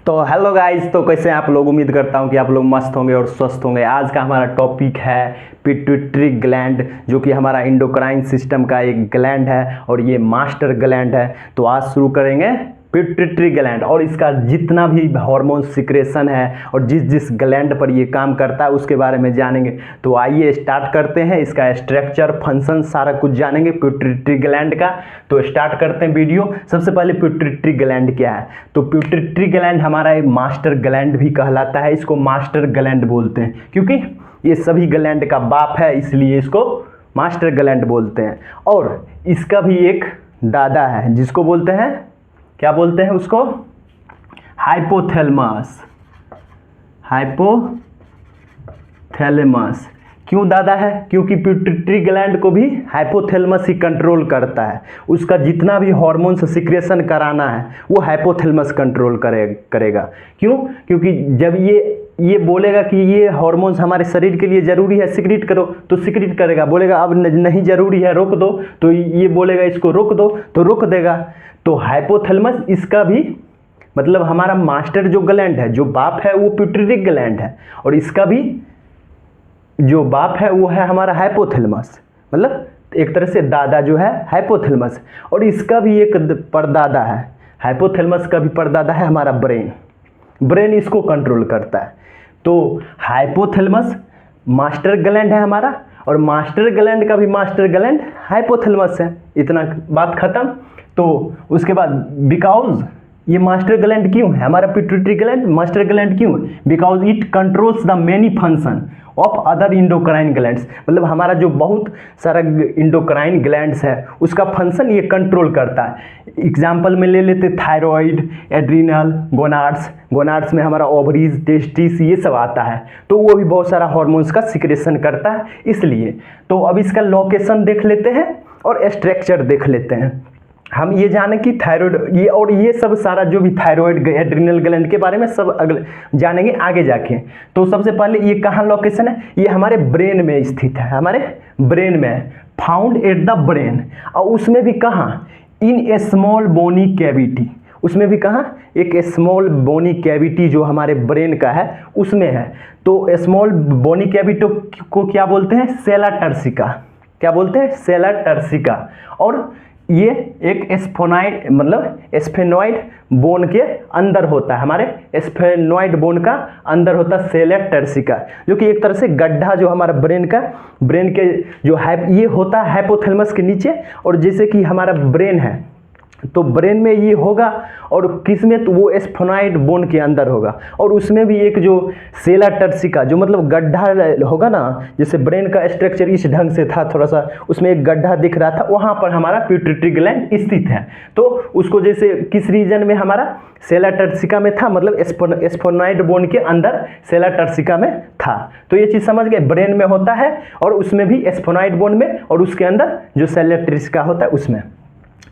तो hello guys, तो कैसे हैं आप लोग। उम्मीद करता हूं कि आप लोग मस्त होंगे और स्वस्थ होंगे। आज का हमारा टॉपिक है पिट्यूटरी ग्लैंड, जो कि हमारा इंडोक्राइन सिस्टम का एक ग्लैंड है और ये मास्टर ग्लैंड है। तो आज शुरू करेंगे पिट्यूटरी ग्लैंड और इसका जितना भी हार्मोन सिक्रेशन है और जिस जिस ग्लैंड पर ये काम करता है उसके बारे में जानेंगे। तो आइए स्टार्ट करते हैं, इसका स्ट्रक्चर, फंक्शन सारा कुछ जानेंगे पिट्यूटरी ग्लैंड का। तो स्टार्ट करते हैं वीडियो। सबसे पहले पिट्यूटरी ग्लैंड क्या है। तो पिट्यूटरी ग्लैंड हमारा एक मास्टर ग्लैंड भी कहलाता है। इसको मास्टर ग्लैंड बोलते हैं क्योंकि ये सभी ग्लैंड का बाप है, इसलिए इसको मास्टर ग्लैंड बोलते हैं। और इसका भी एक दादा है जिसको बोलते हैं, क्या बोलते हैं उसको, हाइपोथैलेमस। हाइपोथैलेमस क्यों दादा है? क्योंकि पिट्यूटरी ग्लैंड को भी हाइपोथैलेमस ही कंट्रोल करता है। उसका जितना भी हार्मोन्स सिक्रेशन कराना है वो हाइपोथैलेमस कंट्रोल करेगा। क्यों? क्योंकि जब ये बोलेगा कि ये हार्मोन्स हमारे शरीर के लिए ज़रूरी है, सिक्रीट करो, तो सिक्रीट करेगा। बोलेगा अब नहीं ज़रूरी है, रोक दो, तो ये बोलेगा इसको रोक दो, तो रोक देगा। तो हाइपोथैलेमस इसका भी मतलब हमारा मास्टर जो ग्लैंड है, जो बाप है वो पिट्यूटरी ग्लैंड है और इसका भी जो बाप है वो है हमारा हाइपोथैलेमस। मतलब एक तरह से दादा जो है हाइपोथैलेमस, और इसका भी एक परदादा है। हाइपोथैलेमस का भी परदादा है हमारा ब्रेन इसको कंट्रोल करता है। तो हाइपोथैलेमस मास्टर ग्लैंड है हमारा, और मास्टर ग्लैंड का भी मास्टर ग्लैंड हाइपोथैलेमस है। इतना बात खत्म। तो उसके बाद बिकॉज ये मास्टर ग्लैंड क्यों है हमारा पिट्यूटरी ग्लैंड मास्टर ग्लैंड क्यों है? Because it controls the many function of other endocrine glands. मतलब हमारा जो बहुत सारा इंडोक्राइन ग्लैंड्स है उसका फंक्शन ये कंट्रोल करता है। एग्जाम्पल में ले लेते थायराइड, एड्रिनल, गोनाड्स में हमारा ओवरीज, टेस्टिस ये सब आता है। तो वो भी बहुत सारा हार्मोन्स का सिक्रेशन करता है इसलिए। तो अब इसका लोकेशन देख लेते हैं और स्ट्रक्चर देख लेते हैं। हम ये जाने कि थायराइड ये और ये सब सारा जो भी थायराइड, एड्रिनल ग्लैंड के बारे में सब अगले जानेंगे आगे जाके। तो सबसे पहले ये कहाँ लोकेशन है? ये हमारे ब्रेन में स्थित है, हमारे ब्रेन में है, फाउंड एट द ब्रेन। और उसमें भी कहाँ? इन ए स्मॉल बोनी कैविटी। उसमें भी कहाँ? एक स्मॉल बोनी कैविटी जो हमारे ब्रेन का है उसमें है। तो स्मॉल बोनी कैविटी को क्या बोलते हैं? सेला टर्सिका। क्या बोलते हैं? सेला टर्सिका। और ये एक स्फेनॉइड मतलब स्फेनॉइड बोन के अंदर होता है, हमारे स्फेनॉइड बोन का अंदर होता है सेला टर्सिका, जो कि एक तरह से गड्ढा जो हमारा ब्रेन के जो ये होता है हाइपोथैलेमस के नीचे। और जैसे कि हमारा ब्रेन है तो ब्रेन में ये होगा, और किस में? तो वो स्फेनॉइड बोन के अंदर होगा। और उसमें भी एक जो सेला टर्सिका जो मतलब गड्ढा होगा ना, जैसे ब्रेन का स्ट्रक्चर इस ढंग से था, थोड़ा सा उसमें एक गड्ढा दिख रहा था, वहाँ पर हमारा पिट्यूटरी ग्लैंड स्थित है। तो उसको जैसे किस रीजन में हमारा सेला टर्सिका में था, मतलब स्फेनॉइड बोन के अंदर सेला टर्सिका में था। तो ये चीज़ समझ गए, ब्रेन में होता है और उसमें भी स्फेनॉइड बोन में, और उसके अंदर जो सेला टर्सिका होता है उसमें,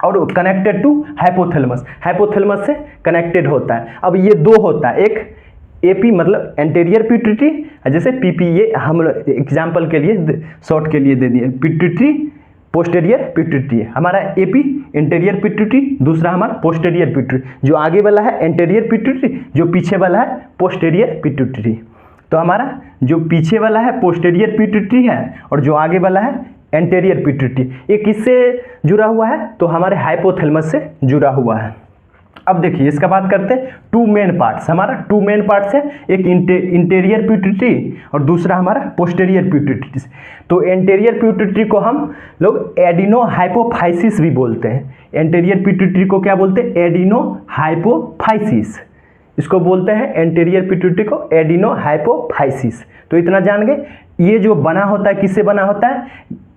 और कनेक्टेड टू हाइपोथैलेमस से कनेक्टेड होता है। अब ये दो होता है, एक एपी मतलब एंटीरियर पिट्यूटरी, जैसे पीपी, ये हम एग्जांपल के लिए शॉर्ट के लिए दे दिए, पिट्यूटरी, पोस्टेरियर पिट्यूटरी। हमारा एपी इंटीरियर पिट्यूटरी, दूसरा हमारा पोस्टेरियर पिट्यूटरी। जो आगे वाला है एंटीरियर पिट्यूटरी, जो पीछे वाला है पोस्टेरियर पिट्यूटरी। तो हमारा जो पीछे वाला है पोस्टेरियर पिट्यूटरी है और जो आगे वाला है एंटीरियर पिट्यूटरी। ये किससे जुड़ा हुआ है? तो हमारे हाइपोथैलेमस से जुड़ा हुआ है। अब देखिए इसका बात करते हैं। टू मेन पार्ट्स, हमारा टू मेन पार्ट्स है, एक इंटीरियर पिट्यूटरी और दूसरा हमारा पोस्टेरियर पिट्यूटरी। तो एंटीरियर पिट्यूटरी को हम लोग एडिनो हाइपोफाइसिस भी बोलते हैं। एंटीरियर पिट्यूटरी को क्या बोलते हैं? Adeno hypophysis. इसको बोलते हैं एंटीरियर पिट्यूटरी को एडिनो हाइपोफाइसिस। तो इतना जान गए। ये जो बना होता है किससे बना होता है?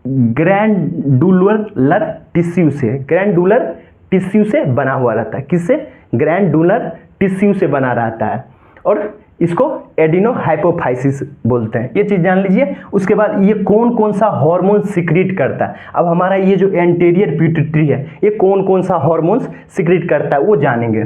ग्रैंडुलर टिश्यू से। ग्रैंडुलर टिश्यू से बना हुआ रहता है। किससे? ग्रैंडुलर टिश्यू से बना रहता है, और इसको एडिनो हाइपोफाइसिस बोलते हैं। ये चीज़ जान लीजिए। उसके बाद ये कौन कौन सा हार्मोन सिक्रीट करता है। अब हमारा ये जो एंटीरियर पिट्यूटरी है ये कौन कौन सा हार्मोन्स सिक्रीट करता है वो जानेंगे।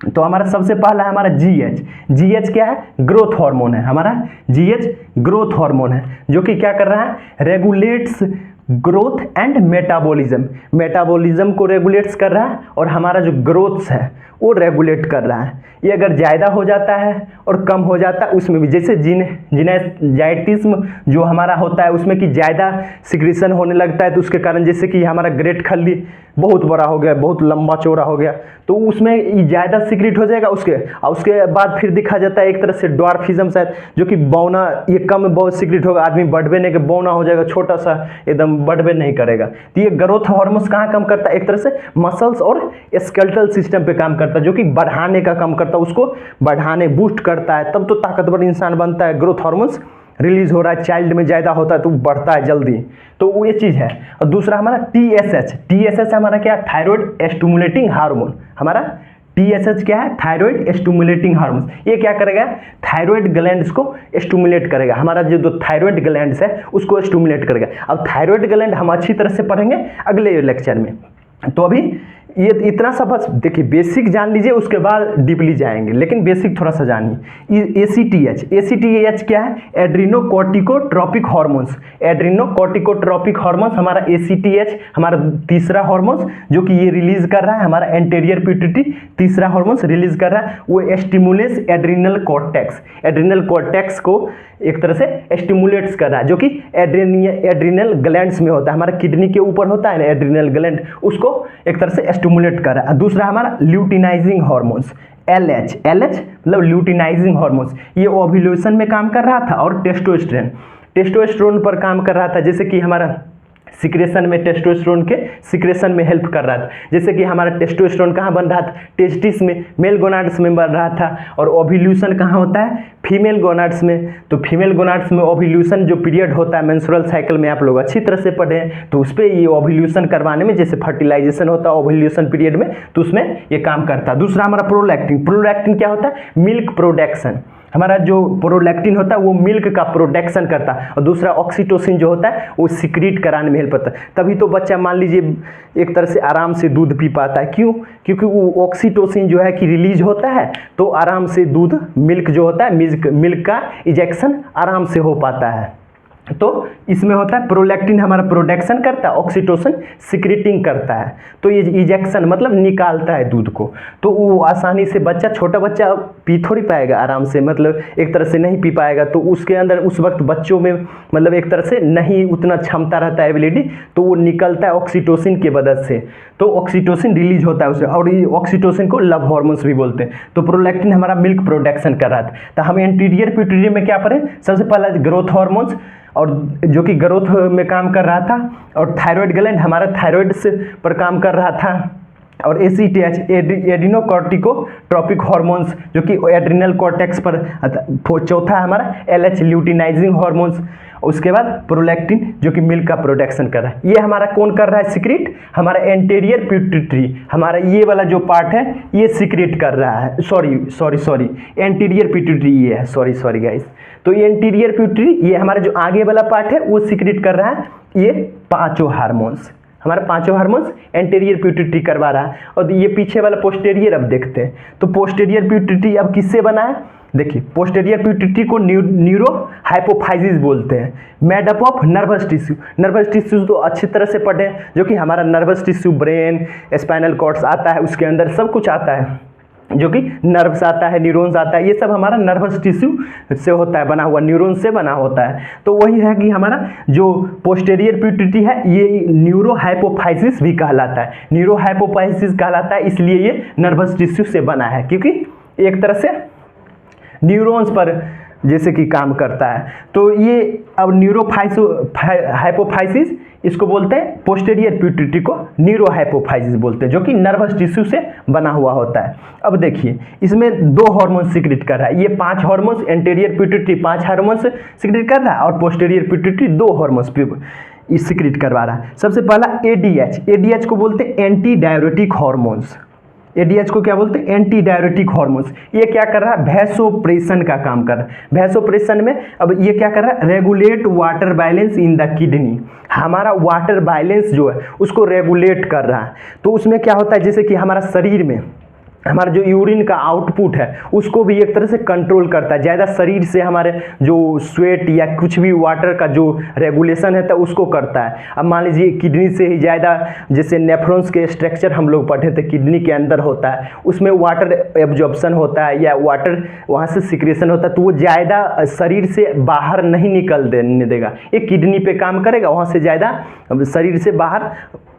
तो हमारा सबसे पहला है हमारा जीएच क्या है? ग्रोथ हार्मोन है। हमारा जीएच ग्रोथ हार्मोन है, जो कि क्या कर रहा है? Regulates growth and metabolism, metabolism को रेगुलेट्स कर रहा है और हमारा जो ग्रोथ्स है वो रेगुलेट कर रहा है। ये अगर ज़्यादा हो जाता है और कम हो जाता है उसमें भी, जैसे जिनेजाइटिज्म जो हमारा होता है उसमें कि ज़्यादा सिक्रीशन होने लगता है, तो उसके कारण जैसे कि हमारा ग्रेट खल्ली बहुत बड़ा हो गया, बहुत लंबा चौड़ा हो गया, तो उसमें ज़्यादा सिक्रीट हो जाएगा उसके बाद फिर देखा जाता है एक तरह से ड्वार्फिज्म शायद, जो कि बौना, ये कम बहुत सिक्रीट होगा, आदमी बढ़वे नहीं के बौना हो जाएगा, छोटा सा एकदम बढ़वे नहीं करेगा। तो ये ग्रोथ हार्मोन्स कहाँ काम करता है, एक तरह से मसल्स और स्केलेटल सिस्टम पे काम करता है, जो कि बढ़ाने का काम करता है, उसको बढ़ाने बूस्ट करता है, तब तो ताकतवर इंसान बनता है। ग्रोथ हार्मोन्स रिलीज हो रहा है, चाइल्ड में ज़्यादा होता है तो बढ़ता है जल्दी, तो वो ये चीज़ है। और दूसरा हमारा TSH हमारा क्या है, थायराइड स्टिमुलेटिंग हार्मोन। हमारा TSH क्या है, थायराइड स्टिमुलेटिंग हार्मोन। ये क्या करेगा, थायराइड ग्लैंड्स को स्टिमुलेट करेगा, हमारा जो थायराइड ग्लैंड्स है उसको स्टिमुलेट करेगा। अब थायराइड ग्लैंड हम अच्छी तरह से पढ़ेंगे अगले लेक्चर में, तो अभी ये इतना सा बस देखिए, बेसिक जान लीजिए, उसके बाद डीपली जाएंगे, लेकिन बेसिक थोड़ा सा जानिए। ACTH क्या है, एड्रीनोकॉर्टिकोट्रोपिक हार्मोन्स। एड्रीनोकॉर्टिकोट्रोपिक हार्मोन्स हमारा ACTH हमारा तीसरा हार्मोन्स जो कि ये रिलीज कर रहा है, हमारा एंटीरियर पिट्यूटरी तीसरा हार्मोन्स रिलीज कर रहा है, वो stimulates adrenal cortex. Adrenal cortex को एक तरह से स्टिमुलेट्स कर रहा है, जो कि एड्रिनल ग्लैंड्स में होता है, हमारा किडनी के ऊपर होता है ना एड्रिनल ग्लैंड, उसको एक तरह से स्टिमुलेट कर रहा है। दूसरा हमारा ल्यूटिनाइजिंग हार्मोन्स, LH मतलब ल्यूटिनाइजिंग हार्मोन्स, ये ओव्यूलेशन में काम कर रहा था, और टेस्टोस्टेरोन पर काम कर रहा था, जैसे कि हमारा सिक्रेशन में, टेस्टोस्टेरोन के सिक्रेशन में हेल्प कर रहा था। जैसे कि हमारा टेस्टोस्टेरोन कहाँ बन रहा था, टेस्टिस में, मेल गोनाड्स में बन रहा था, और ओव्यूलेशन कहाँ होता है, फीमेल गोनाड्स में। तो फीमेल गोनाड्स में ओव्यूलेशन जो पीरियड होता है मेंस्ट्रुअल साइकिल में, आप लोग अच्छी तरह से पढ़े हैं, तो उस पर ये ओव्यूलेशन करवाने में, जैसे फर्टिलाइजेशन होता है ओव्यूलेशन पीरियड में, तो उसमें ये काम करता है। दूसरा हमारा प्रोलैक्टिन क्या होता है, मिल्क प्रोडक्शन। हमारा जो प्रोलैक्टिन होता है वो मिल्क का प्रोडक्शन करता है, और दूसरा ऑक्सीटोसिन जो होता है वो सिक्रीट कराने में हेल्प करता है। तभी तो बच्चा मान लीजिए एक तरह से आराम से दूध पी पाता है, क्यों, क्योंकि वो ऑक्सीटोसिन जो है कि रिलीज होता है, तो आराम से दूध, मिल्क जो होता है, मिल्क का इजेक्शन आराम से हो पाता है। तो इसमें होता है प्रोलैक्टिन हमारा प्रोडक्शन करता है, ऑक्सीटोसिन सिक्रीटिंग करता है, तो ये इजेक्शन मतलब निकालता है दूध को, तो वो आसानी से बच्चा, छोटा बच्चा पी थोड़ी पाएगा आराम से, मतलब एक तरह से नहीं पी पाएगा, तो उसके अंदर उस वक्त बच्चों में मतलब एक तरह से नहीं उतना क्षमता रहता है, एबिलिटी, तो वो निकलता है ऑक्सीटोसिन की मदद से, तो ऑक्सीटोसिन रिलीज होता है उससे, और ये ऑक्सीटोसिन को लव हार्मोन्स भी बोलते हैं। तो प्रोलैक्टिन हमारा मिल्क प्रोडक्शन कर रहा था। तो हम एंटीरियर पिट्यूटरी में क्या पढ़े, सबसे पहला ग्रोथ हार्मोन्स, और जो कि ग्रोथ में काम कर रहा था, और थायराइड ग्लैंड हमारा थायराइड से पर काम कर रहा था, और ACTH एड्रीनोकॉर्टिकोट्रोपिक हार्मोन्स जो कि एड्रिनल कॉर्टेक्स पर। चौथा हमारा LH ल्यूटिनाइजिंग हार्मोन्स, उसके बाद प्रोलैक्टिन जो कि मिल्क का प्रोडक्शन कर रहा है। ये हमारा कौन कर रहा है सिक्रीट, हमारा एंटीरियर पिट्यूटरी, हमारा ये वाला जो पार्ट है ये सिक्रीट कर रहा है, सॉरी एंटीरियर पिट्यूटरी ये है, सॉरी गाइस। तो ये एंटीरियर पिट्यूटरी, ये हमारा जो आगे वाला पार्ट है वो सिक्रीट कर रहा है ये पांचों हार्मोन्स, हमारा पांचों हार्मोन्स एंटीरियर पिट्यूटरी करवा रहा है। और ये पीछे वाला पोस्टेरियर अब देखते हैं, तो पोस्टेरियर पिट्यूटरी अब किससे बना है, देखिए पोस्टेरियर पिट्यूटरी को न्यूरो हाइपोफाइसिस बोलते हैं, made up of nervous tissue. Nervous tissue तो अच्छी तरह से पढ़े, जो कि हमारा nervous tissue, brain, spinal cords आता है, उसके अंदर सब कुछ आता है, जो कि नर्व्स आता है, न्यूरॉन्स आता है, ये सब हमारा नर्वस टिश्यू से होता है, बना हुआ न्यूरॉन से बना होता है। तो वही है कि हमारा जो पोस्टेरियर पिट्यूटरी है ये न्यूरो हाइपोफाइसिस भी कहलाता है, न्यूरो हाइपोफाइसिस कहलाता है, इसलिए ये नर्वस टिश्यू से बना है, क्योंकि एक तरह से न्यूरॉन्स पर जैसे कि काम करता है। तो ये अब हाइपोफाइसिस इसको बोलते हैं, पोस्टेरियर पिट्यूटरी को न्यूरो हाइपोफाइसिस बोलते हैं, जो कि नर्वस टिश्यू से बना हुआ होता है। अब देखिए इसमें दो हार्मोन सिक्रीट कर रहा है, ये 5 hormones, anterior pituitary 5 hormones secrete कर रहा है, और पोस्टेरियर पिट्यूटरी 2 हार्मोन्स सिक्रीट करवा रहा है। सबसे पहला ADH को बोलते हैं एंटी डायरेटिक हार्मोन्स। ADH को क्या बोलते हैं, एंटी डायरेटिक हार्मोन्स। ये क्या कर रहा है, वैसोप्रेशन का काम कर रहा है। वैसोप्रेशन में अब ये क्या कर रहा है, regulate water balance in the kidney, हमारा वाटर बैलेंस जो है उसको रेगुलेट कर रहा है। तो उसमें क्या होता है, जैसे कि हमारा शरीर में हमारा जो यूरिन का आउटपुट है उसको भी एक तरह से कंट्रोल करता है। ज़्यादा शरीर से हमारे जो स्वेट या कुछ भी वाटर का जो रेगुलेशन है तो उसको करता है। अब मान लीजिए किडनी से ही ज़्यादा, जैसे नेफ्रॉन्स के स्ट्रक्चर हम लोग पढ़े थे, किडनी के अंदर होता है, उसमें वाटर एब्जॉर्प्शन होता है या वाटर वहाँ से सिक्रेशन होता है, तो वो ज़्यादा शरीर से बाहर नहीं निकल देने देगा। ये किडनी पे काम करेगा, वहाँ से ज़्यादा शरीर से बाहर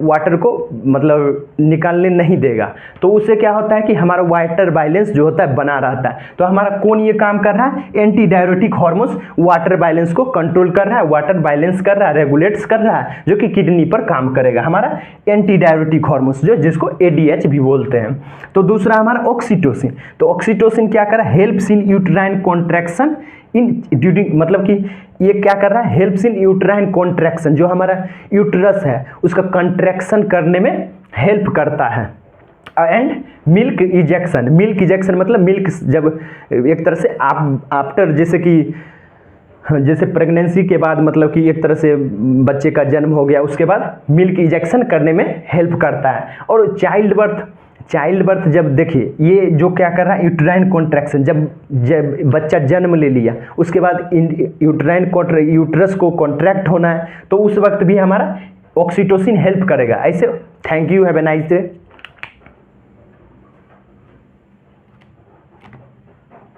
वाटर को मतलब निकालने नहीं देगा। तो उससे क्या होता है कि हमारा वाटर बैलेंस जो होता है बना रहता है। तो हमारा कौन ये काम कर रहा है? Anti diuretic hormones water balance को कंट्रोल कर रहा है, वाटर बैलेंस कर रहा है, रेगुलेट्स कर रहा है, जो कि किडनी पर काम करेगा। हमारा एंटी डायरेटिक हार्मोन्स जो जिसको ADH भी बोलते हैं। तो दूसरा हमारा ऑक्सीटोसिन। तो ऑक्सीटोसिन क्या कर रहा है? Helps in uterine contraction in during, मतलब कि ये क्या कर रहा है? हेल्प्स इन यूट्राइन कॉन्ट्रैक्शन, जो हमारा यूट्रस है उसका कंट्रैक्शन करने में हेल्प करता है। And milk ejection. Milk ejection मतलब मिल्क जब एक तरह से आफ्टर, जैसे प्रेगनेंसी के बाद, मतलब कि एक तरह से बच्चे का जन्म हो गया उसके बाद मिल्क इजेक्शन करने में हेल्प करता है। और चाइल्ड बर्थ जब देखिए ये जो क्या कर रहा है? यूट्राइन कॉन्ट्रैक्शन, जब बच्चा जन्म ले लिया उसके बाद यूट्रस को कॉन्ट्रैक्ट होना है, तो उस वक्त भी हमारा ऑक्सीटोसिन हेल्प करेगा। ऐसे thank you, have a nice day.